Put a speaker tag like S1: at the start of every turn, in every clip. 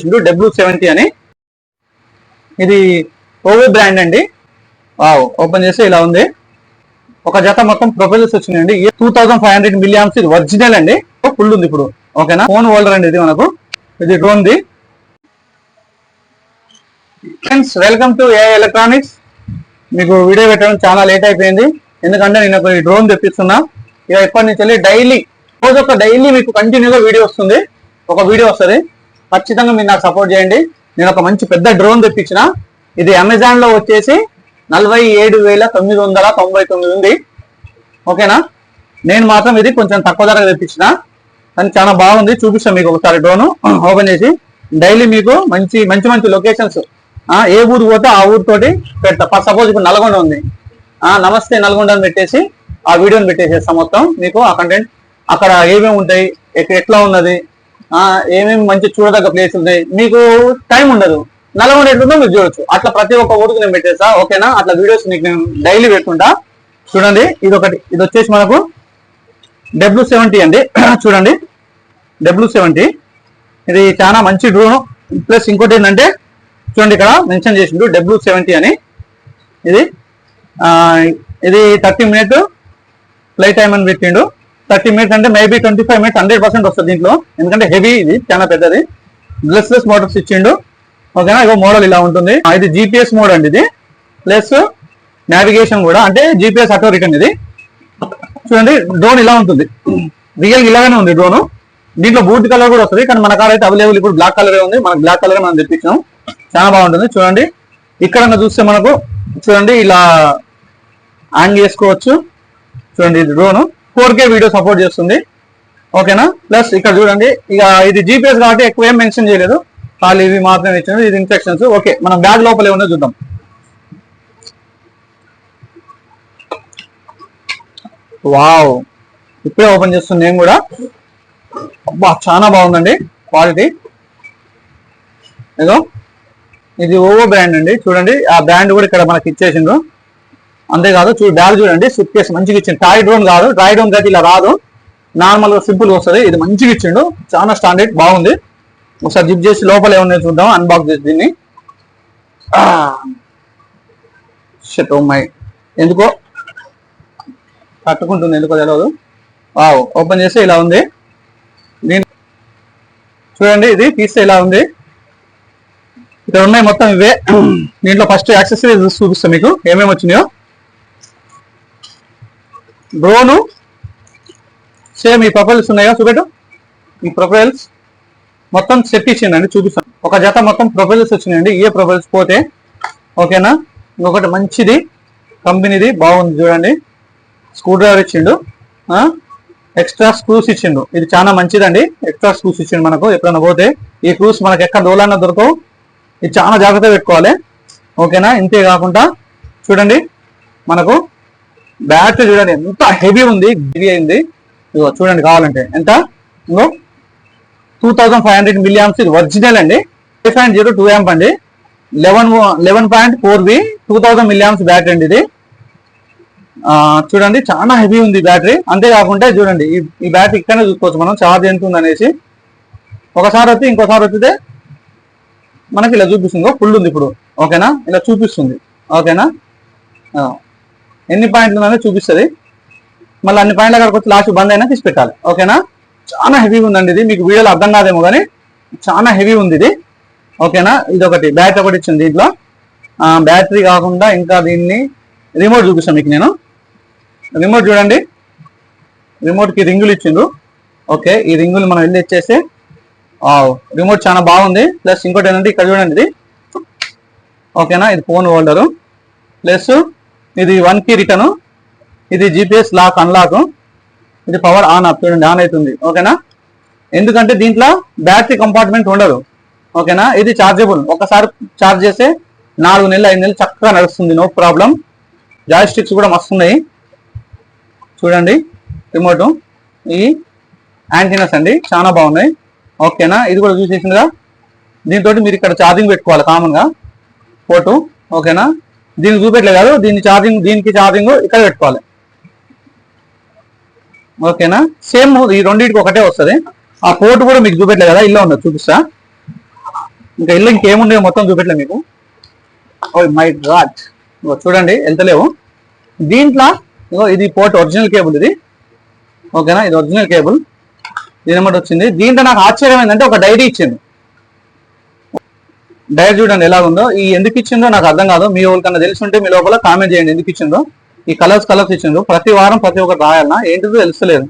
S1: W70 అని, ఇది Ovo brand అండి. ఓపెన్ చేస్తే ఇలా ఉంది. ఒక జత మొత్తం ప్రొఫైల్స్ వచ్చినాయండి. 2500 mAh ఇది ఒరిజినల్ అండి. ఫుల్ ఉంది ఇప్పుడు. ఓకేనా, ఫోన్ హోల్డర్ అండి ఇది మనకు. ఇది drone the. Friends, welcome to AI electronics. మీకు వీడియో పెట్టడం చాలా లేట్ అయిపోయింది, ఎందుకంటే నేను ఒక డ్రోన్ తెప్పిస్తున్నా. ఇక ఇప్పటి నుంచి డైలీ డైలీ మీకు కంటిన్యూగా వీడియో వస్తుంది. ఒక వీడియో వస్తుంది, ఖచ్చితంగా మీరు నాకు సపోర్ట్ చేయండి. నేను ఒక మంచి పెద్ద డ్రోన్ తెప్పించిన. ఇది అమెజాన్ లో వచ్చేసి 47,999 ఉంది. ఓకేనా, నేను మాత్రం ఇది కొంచెం తక్కువ ధరకు తెప్పించిన, కానీ చాలా బాగుంది. చూపిస్తాను మీకు ఒకసారి డ్రోన్ ఓపెన్ చేసి. డైలీ మీకు మంచి మంచి మంచి లొకేషన్స్, ఏ ఊరు పోతే ఆ ఊరితోటి పెడతా. సపోజ్ ఇప్పుడు నల్గొండ ఉంది, నమస్తే నల్గొండ అని పెట్టేసి ఆ వీడియోని పెట్టేసేస్తాం మొత్తం. మీకు ఆ కంటెంట్ అక్కడ ఏమేమి ఉంటాయి, ఎట్లా ఉన్నది, ఏమేమి మంచి చూడదగ్గ ప్లేస్ ఉంటాయి, మీకు టైం ఉండదు, నల్గొండ ఎట్లుందో మీరు చూడొచ్చు. అట్లా ప్రతి ఒక్క ఊరికి నేను పెట్టేస్తా. ఓకేనా, అట్లా వీడియోస్ మీకు నేను డైలీ పెట్టుకుంటా. చూడండి, ఇది వచ్చేసి మనకు W70 అండి. చూడండి, W70 ఇది చాలా మంచి డ్రోన్. ప్లస్ ఇంకోటి ఏంటంటే చూడండి, ఇక్కడ మెన్షన్ చేసిండు W70 అని. ఇది 30 minutes ఫ్లైట్ టైం అని పెట్టిండు. 30 minutes అంటే మేబీ 25 minutes 100% వస్తుంది దీంట్లో, ఎందుకంటే హెవీ, ఇది చాలా పెద్దది. బ్లెస్లెస్ మోటార్స్ ఇచ్చిండు. ఓకేనా, ఇగో మోడల్ ఇలా ఉంటుంది. ఇది GPS మోడ్ అండి ఇది, ప్లస్ నావిగేషన్ కూడా, అంటే GPS ఆటో రిటర్న్. ఇది చూడండి, డ్రోన్ ఇలా ఉంటుంది. రియల్ ఇలాగానే ఉంది డ్రోన్. దీంట్లో బూట్ కలర్ కూడా వస్తుంది, కానీ మన కాడ అయితే అవైలబుల్ ఇప్పుడు బ్లాక్ కలర్ ఉంది. మనకు బ్లాక్ కలర్ మనం తెప్పించాం, చాలా బాగుంటుంది. చూడండి, ఇక్కడ చూస్తే మనకు చూడండి ఇలా ఆన్ చేసుకోవచ్చు. చూడండి, ఇది డ్రోన్ 4K వీడియో సపోర్ట్ చేస్తుంది. ఓకేనా, ప్లస్ ఇక్కడ చూడండి, ఇక ఇది GPS కాబట్టి ఎక్కువ ఏం మెన్షన్ చేయలేదు, ఖాళీ ఇవి మాత్రమే ఇచ్చింది. ఇది ఇన్స్ట్రక్షన్స్. ఓకే, మనం బ్యాగ్ లోపల ఏమన్నా చూద్దాం. వావ్, ఇప్పుడే ఓపెన్ చేస్తుంది నేను కూడా. అబ్బా, చాలా బాగుందండి క్వాలిటీ. ఏదో ఇది ఓవో బ్రాండ్ అండి. చూడండి, ఆ బ్రాండ్ కూడా ఇక్కడ మనకి ఇచ్చేసిండ్రు. అంతేకాదు బ్యాగ్ చూడండి, సూట్ కేసు మంచిగా ఇచ్చిండు. టాయ్ డ్రోన్ కాదు, టాయ్ డ్రోన్ అయితే ఇలా రాదు, నార్మల్ గా సింపుల్ గా వస్తుంది. ఇది మంచిగా ఇచ్చిండు, చాలా స్టాండర్డ్, బాగుంది. ఒకసారి జిప్ చేసి లోపల ఏమన్నా చూద్దాం, అన్బాక్స్ చేసి దీన్ని. షట్, ఓ మై, ఎందుకో కట్టుకుంటుంది, ఎందుకో తెలియదు. ఓపెన్ చేస్తే ఇలా ఉంది. చూడండి, ఇది తీస్తే ఇలా ఉంది. ఇక్కడ ఉన్నాయి మొత్తం ఇవే. దీంట్లో ఫస్ట్ యాక్సెసరీస్ చూపిస్తాం మీకు ఏమేమి వచ్చినాయో. డ్రోను సేమ్ ఈ ప్రొఫైల్స్ ఉన్నాయో చూపెట్టు. ఈ ప్రొఫైల్స్ మొత్తం సెట్ ఇచ్చిందండి, చూపిస్తాను. ఒక జత మొత్తం ప్రొఫైల్స్ వచ్చినాయండి, ఏ ప్రొఫైల్స్ పోతే. ఓకేనా, ఇంకొకటి మంచిది కంపెనీది, బాగుంది. చూడండి, స్క్రూ డ్రైవర్ ఇచ్చిండు, ఎక్స్ట్రా స్క్రూస్ ఇచ్చిండు. ఇది చాలా మంచిదండి, ఎక్స్ట్రా స్క్రూస్ ఇచ్చిండు మనకు. ఎప్పుడైనా పోతే ఈ స్క్రూస్ మనకు ఎక్కడ దోలన్నా దొరకవు, ఇది చాలా జాగ్రత్తగా పెట్టుకోవాలి. ఓకేనా, ఇంతే కాకుండా చూడండి, మనకు బ్యాటరీ చూడండి ఎంత హెవీ ఉంది, హెవీ అయింది. ఇగో చూడండి, కావాలంటే ఎంత, ఇంకో 2500 mAh ఇది ఒరిజినల్ అండి. 5.02 amp అండి, 11.4V 2000 mAh బ్యాటరీ అండి ఇది. చూడండి, చాలా హెవీ ఉంది బ్యాటరీ. అంతేకాకుండా చూడండి, ఈ బ్యాటరీ ఇక్కడనే చూసుకోవచ్చు మనం ఛార్జ్ ఎంత ఉంది అనేసి. ఒకసారి వచ్చి ఇంకోసారి వచ్చితే మనకి ఇలా చూపిస్తుంది, ఫుల్ ఉంది ఇప్పుడు. ఓకేనా, ఇలా చూపిస్తుంది. ఓకేనా, ఎన్ని పాయింట్లు ఉందనేది చూపిస్తుంది. మళ్ళీ అన్ని పాయింట్ల కాడికి వచ్చి లాస్ట్ బంద్ అయినా తీసి పెట్టాలి. ఓకేనా, చాలా హెవీ ఉందండి ఇది. మీకు వీడియోలో అర్థం కాదేమో కానీ చాలా హెవీ ఉంది ఇది. ఓకేనా, ఇది ఒకటి బ్యాటరీ ఒకటి ఇచ్చింది దీంట్లో. బ్యాటరీ కాకుండా ఇంకా దీన్ని రిమోట్ చూపిస్తాను మీకు నేను. రిమోట్ చూడండి, రిమోట్కి రింగులు ఇచ్చిండ్రు. ఓకే, ఈ రింగులు మనం వెళ్ళి ఇచ్చేస్తే రిమోట్ చాలా బాగుంది. ప్లస్ ఇంకోటి ఏంటంటే ఇక్కడ చూడండి, ఇది ఓకేనా, ఇది ఫోన్ హోల్డరు, ప్లస్ ఇది 1 key రిటర్న్, ఇది GPS లాక్ అన్లాక్, ఇది పవర్ ఆన్ ఆఫ్. చూడండి, ఆన్ అవుతుంది. ఓకేనా, ఎందుకంటే దీంట్లో బ్యాటరీ కంపార్ట్మెంట్ ఉండదు. ఓకేనా, ఇది చార్జబుల్. ఒకసారి ఛార్జ్ చేస్తే 4 నెలలు 5 నెలలు చక్కగా నడుస్తుంది, నో ప్రాబ్లం. జాయ్ స్టిక్స్ కూడా మస్తున్నాయి. చూడండి, రిమోట్, ఈ యాంటీనాస్ అండి చాలా బాగున్నాయి. ఓకేనా, ఇది కూడా చూసేసిందిగా. దీంతో మీరు ఇక్కడ ఛార్జింగ్ పెట్టుకోవాలి కామన్గా పోర్టు. ఓకేనా, దీనికి చూపెట్టలేదు కాదు, దీనికి ఛార్జింగ్ ఇక్కడ పెట్టుకోవాలి. ఓకేనా, సేమ్ ఈ రెండింటికి ఒకటే వస్తుంది. ఆ పోర్ట్ కూడా మీకు చూపెట్టలేదు కదా, ఇలా ఉన్నది, చూపిస్తా. ఇంకా ఇల్లు ఇంకేముండే మొత్తం చూపెట్టలే మీకు. ఓ మై గాడ్, చూడండి వెళ్తలేవు. దీంట్లో ఇది పోర్ట్ ఒరిజినల్ కేబుల్ ఇది, ఓకేనా. ఇది ఒరిజినల్ కేబుల్, దీని అన్నమాట వచ్చింది. దీంట్లో నాకు ఆశ్చర్యం ఏంటంటే ఒక డైరీ ఇచ్చింది. డైరీ చూడండి ఎలా ఉందో. ఈ ఎందుకు ఇచ్చిందో నాకు అర్థం కాదు. మీ ఎవరికన్నా తెలిసి ఉంటే మీ లోపల కామెంట్ చేయండి ఎందుకు ఇచ్చిందో. ఈ కలర్స్ ఇచ్చిందో ప్రతి వారం ప్రతి ఒక్కటి రాయాలన్నా ఏంటిదో తెలుస్తలేదు.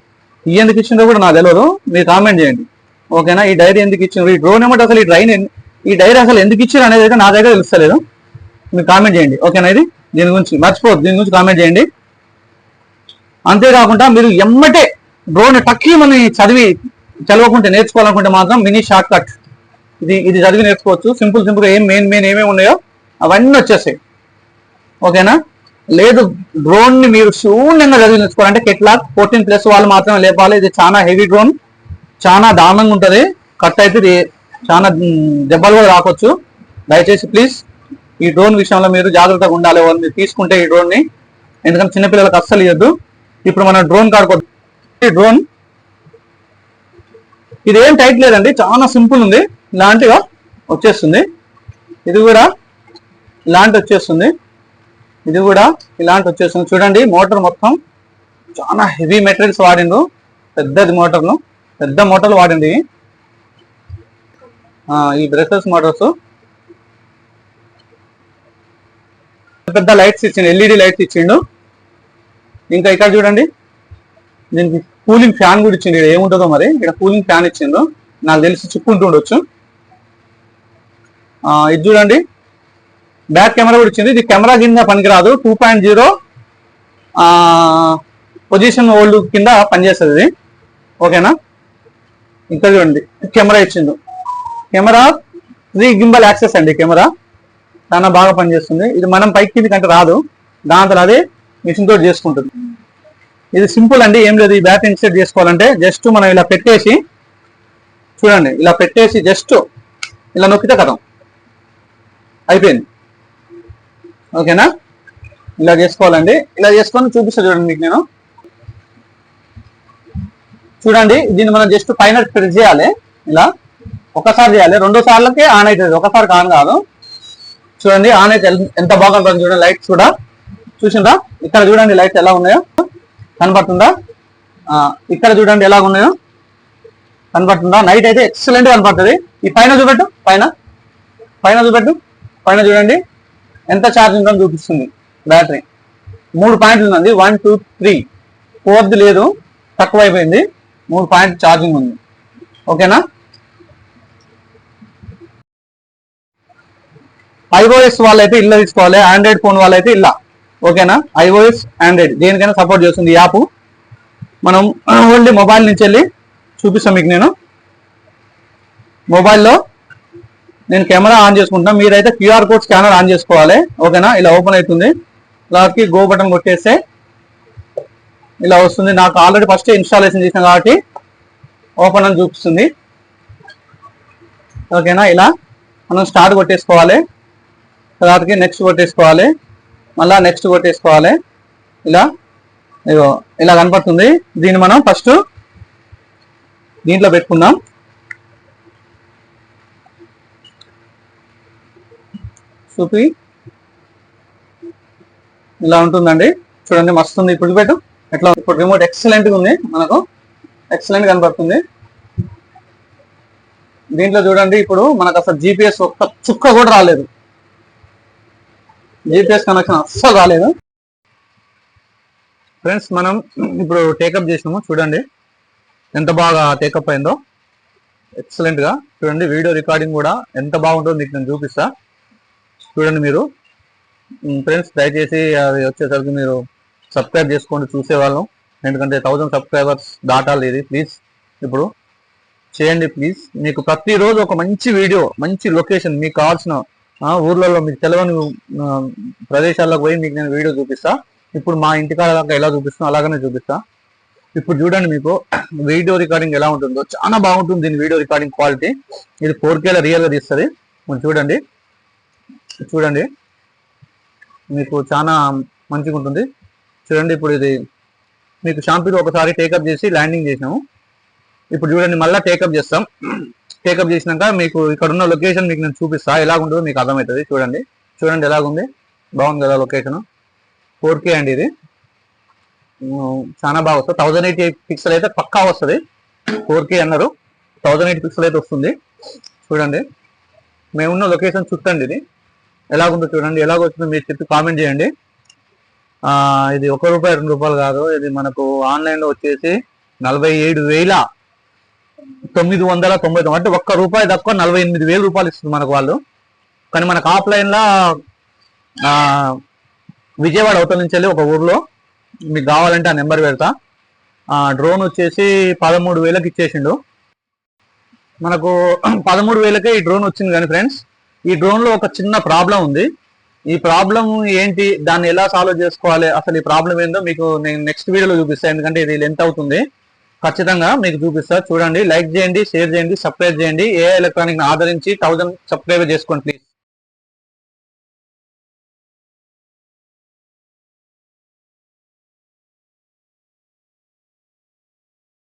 S1: ఈ ఎందుకు ఇచ్చిందో కూడా నాకు తెలియదు, మీరు కామెంట్ చేయండి, ఓకేనా. ఈ డైరీ ఎందుకు ఇచ్చిండ్రు, ఈ డ్రోన్ ఏమంటే అసలు ఈ డైరీ అసలు ఎందుకు ఇచ్చారు అనేది అయితే నా దగ్గర తెలుస్తలేదు. మీరు కామెంట్ చేయండి, ఓకేనా. ఇది దీని గురించి మర్చిపోద్దు, దీని గురించి కామెంట్ చేయండి. అంతేకాకుండా మీరు ఎమ్మటే డ్రోన్ టక్కి మనం చదవకుంటే నేర్చుకోవాలనుకుంటే మాత్రం మినీ షార్ట్ కట్ ఇది చదివి నేర్చుకోవచ్చు. సింపుల్ ఏం మెయిన్ ఏమేమి ఉన్నాయో అవన్నీ వచ్చేస్తాయి, ఓకేనా. లేదు డ్రోన్ ని మీరు శూన్యంగా చదివి నేర్చుకోవాలంటే కెట్లాక్ 14+ వాళ్ళు మాత్రమే లేపాలి. ఇది చాలా హెవీ డ్రోన్, చాలా దారుణంగా ఉంటుంది. కట్ అయితే చాలా దెబ్బలు కూడా రాకొచ్చు. దయచేసి ప్లీజ్ ఈ డ్రోన్ విషయంలో మీరు జాగ్రత్తగా ఉండాలి మీరు తీసుకుంటే ఈ డ్రోన్ ని, ఎందుకంటే చిన్నపిల్లలకు అస్సలు ఇవ్వద్దు. ఇప్పుడు మన డ్రోన్ కాడుకోవచ్చు. డ్రోన్ ఇది ఏం టైట్ లేదండి, చాలా సింపుల్ ఉంది. ఇలాంటిగా వచ్చేస్తుంది. ఇది కూడా ఇలాంటి వచ్చేస్తుంది. ఇది కూడా ఇలాంటి వచ్చేస్తుంది. చూడండి మోటార్ మొత్తం చాలా హెవీ మెటీరియల్స్ వాడిండు. పెద్ద మోటార్లు వాడింది. ఈ బ్రేకర్స్ మోటార్స్ పెద్ద లైట్స్ ఇచ్చిండు, ఎల్ఈడి లైట్స్ ఇచ్చిండు. ఇంకా ఇక్కడ చూడండి దీనికి కూలింగ్ ఫ్యాన్ కూడా ఇచ్చిండు. ఇక్కడ ఏముంటుందో మరి, ఇక్కడ కూలింగ్ ఫ్యాన్ ఇచ్చిండు, నాకు తెలిసి చిక్కుంటుండొచ్చు. ఇది చూడండి బ్యాక్ కెమెరా కూడా ఇచ్చింది. ఇది కెమెరా కింద పనికిరాదు, 2.0 పొజిషన్ హోల్డ్ కింద పనిచేస్తుంది ఇది, ఓకేనా. ఇంకా చూడండి కెమెరా ఇచ్చిండు. కెమెరా 3 గింబల్ యాక్సెస్ అండి. కెమెరా చాలా బాగా పనిచేస్తుంది. ఇది మనం పైకి కింది కంటే రాదు, దాంతో అదే మిషన్ తోటి చేసుకుంటుంది. ఇది సింపుల్ అండి, ఏం లేదు. ఈ బ్యాటరీ ఇన్సర్ట్ చేసుకోవాలంటే జస్ట్ మనం ఇలా పెట్టేసి చూడండి, ఇలా పెట్టేసి జస్ట్ ఇలా నొక్కితే కథం అయిపోయింది, ఓకేనా. ఇలా చేసుకోవాలండి. ఇలా చేసుకొని చూపిస్తా చూడండి మీకు నేను. చూడండి దీన్ని మనం జస్ట్ పైన ప్రెస్ చేయాలి. ఇలా ఒకసారి చేయాలి, 2 సార్లకే ఆన్ అవుతుంది, ఒకసారి ఆన్ కాదు. చూడండి ఆన్ అయితే ఎంత బాగా ఉంటుంది చూడండి. లైట్స్ కూడా చూసిందా, ఇక్కడ చూడండి లైట్స్ ఎలా ఉన్నాయో కనపడుతుందా. ఇక్కడ చూడండి ఎలా ఉన్నాయో కనపడుతుందా. నైట్ అయితే ఎక్సలెంట్ కనపడుతుంది. ఈ పైన చూపెట్టు, పైన చూడండి ఎంత ఛార్జ్ ఉందని చూపిస్తుంది. బ్యాటరీ 3 పాయింట్లు ఉంది, 1 2 3 4ది లేదు, తక్కువ అయిపోయింది. 3 పాయింట్ ఛార్జింగ్ ఉంది, ఓకేనా. iOS వాళ్ళైతే ఇల్లు తీసుకోవాలి, ఆండ్రాయిడ్ ఫోన్ వాళ్ళైతే ఇలా, ఓకేనా. iOS ఆండ్రాయిడ్ దేనికైనా సపోర్ట్ చేస్తుంది ఈ యాప్. మనం ఓన్లీ మొబైల్ నుంచి వెళ్ళి చూపిస్తాం మీకు. నేను మొబైల్లో కెమెరా ఆన్ చేసుకుంటాను, మీరైతే క్యూఆర్ కోడ్ స్కానర్ ఆన్ చేసుకోవాలి, ఓకేనా. ఇలా ఓపెన్ అవుతుంది. లాకి గో బటన్ కొట్టేస్తే ఇలా వస్తుంది. నాకు ఆల్రెడీ ఫస్ట్ ఇన్స్టాలేషన్ చేసిన కాబట్టి ఓపెన్ అని చూపిస్తుంది, ఓకేనా. ఇలా మనం స్టార్ట్ కొట్టేసుకోవాలి, తర్వాతకి నెక్స్ట్ కొట్టేసుకోవాలి, మళ్ళా నెక్స్ట్ కొట్టేసుకోవాలి. ఇలా కనపడుతుంది. దీన్ని మనం ఫస్ట్ దీంట్లో పెట్టుకుందాం. చూపి ఇలా ఉంటుందండి. చూడండి మస్తు ఉంది. ఇప్పుడు పెట్టు ఎట్లా, ఇప్పుడు రిమోట్ ఎక్సలెంట్గా ఉంది, మనకు ఎక్సలెంట్ కనపడుతుంది. దీంట్లో చూడండి ఇప్పుడు మనకు అసలు GPS ఒక్క చుక్క కూడా రాలేదు, GPS కనెక్షన్ అస్సలు రాలేదు. ఫ్రెండ్స్ మనం ఇప్పుడు టేకప్ చేసినాము, చూడండి ఎంత బాగా టేకప్ అయిందో, ఎక్సలెంట్ గా. చూడండి వీడియో రికార్డింగ్ కూడా ఎంత బాగుంటుందో మీకు నేను చూపిస్తా. చూడండి మీరు ఫ్రెండ్స్ దయచేసి అది వచ్చేసరికి మీరు సబ్స్క్రైబ్ చేసుకోండి చూసేవాళ్ళం, ఎందుకంటే 1000 సబ్స్క్రైబర్స్ దాటాలి ఇది. ప్లీజ్ ఇప్పుడు చేయండి ప్లీజ్. మీకు ప్రతిరోజు ఒక మంచి వీడియో, మంచి లొకేషన్, మీకు కావాల్సిన ఊర్లలో మీకు తెలియని ప్రదేశాలకు పోయి మీకు నేను వీడియో చూపిస్తా. ఇప్పుడు మా ఇంటికాడ దాకా ఎలా చూపిస్తున్నా అలాగనే చూపిస్తా. ఇప్పుడు చూడండి మీకు వీడియో రికార్డింగ్ ఎలా ఉంటుందో, చాలా బాగుంటుంది దీని వీడియో రికార్డింగ్ క్వాలిటీ. ఇది 4Kలో రియల్గా తీస్తుంది. చూడండి చూడండి మీకు చాలా మంచిగా ఉంటుంది. చూడండి ఇప్పుడు ఇది మీకు షాంపూలో ఒకసారి టేకప్ చేసి ల్యాండింగ్ చేసినాము. ఇప్పుడు చూడండి మళ్ళీ టేకప్ చేస్తాం. టేకప్ చేసినాక మీకు ఇక్కడ ఉన్న లొకేషన్ మీకు నేను చూపిస్తా, ఎలాగుంటుందో మీకు అర్థమవుతుంది. చూడండి చూడండి ఎలాగుంది, బాగుంది కదా లొకేషన్. 4K అండి ఇది, చాలా బాగా వస్తుంది. 1080 పిక్సెల్ అయితే పక్కా వస్తుంది. 4K అన్నారు, 1080 పిక్సెల్ అయితే వస్తుంది. చూడండి మేమున్న లొకేషన్ చుట్టండి, ఇది ఎలాగుందో చూడండి. ఎలాగొచ్చిందో మీరు చెప్పి కామెంట్ చేయండి. ఇది ₹1 ₹2 కాదు, ఇది మనకు ఆన్లైన్లో వచ్చేసి 47,999, అంటే ₹1 తక్కువ 48,000 ఇస్తుంది మనకు వాళ్ళు. కానీ మనకు ఆఫ్లైన్లో విజయవాడ అవతల నుంచి వెళ్ళి ఒక ఊర్లో మీకు కావాలంటే ఆ నెంబర్ పెడతా. డ్రోన్ వచ్చేసి 13,000కి ఇచ్చేసిండు మనకు. 13,000కే ఈ డ్రోన్ వచ్చింది. కానీ ఫ్రెండ్స్ ఈ డ్రోన్లో ఒక చిన్న ప్రాబ్లం ఉంది. ఈ ప్రాబ్లం ఏంటి, దాన్ని ఎలా సాల్వ్ చేసుకోవాలి, అసలు ఈ ప్రాబ్లం ఏందో మీకు నేను నెక్స్ట్ వీడియోలో చూపిస్తాను. ఎందుకంటే ఇది లెంత్ అవుతుంది, ఖచ్చితంగా మీకు చూపిస్తా. చూడండి, లైక్ చేయండి, షేర్ చేయండి, సబ్స్క్రైబ్ చేయండి. ఏ ఎలక్ట్రానిక్ ఆదరించి 1000 సబ్స్క్రైబర్ చేసుకోండి.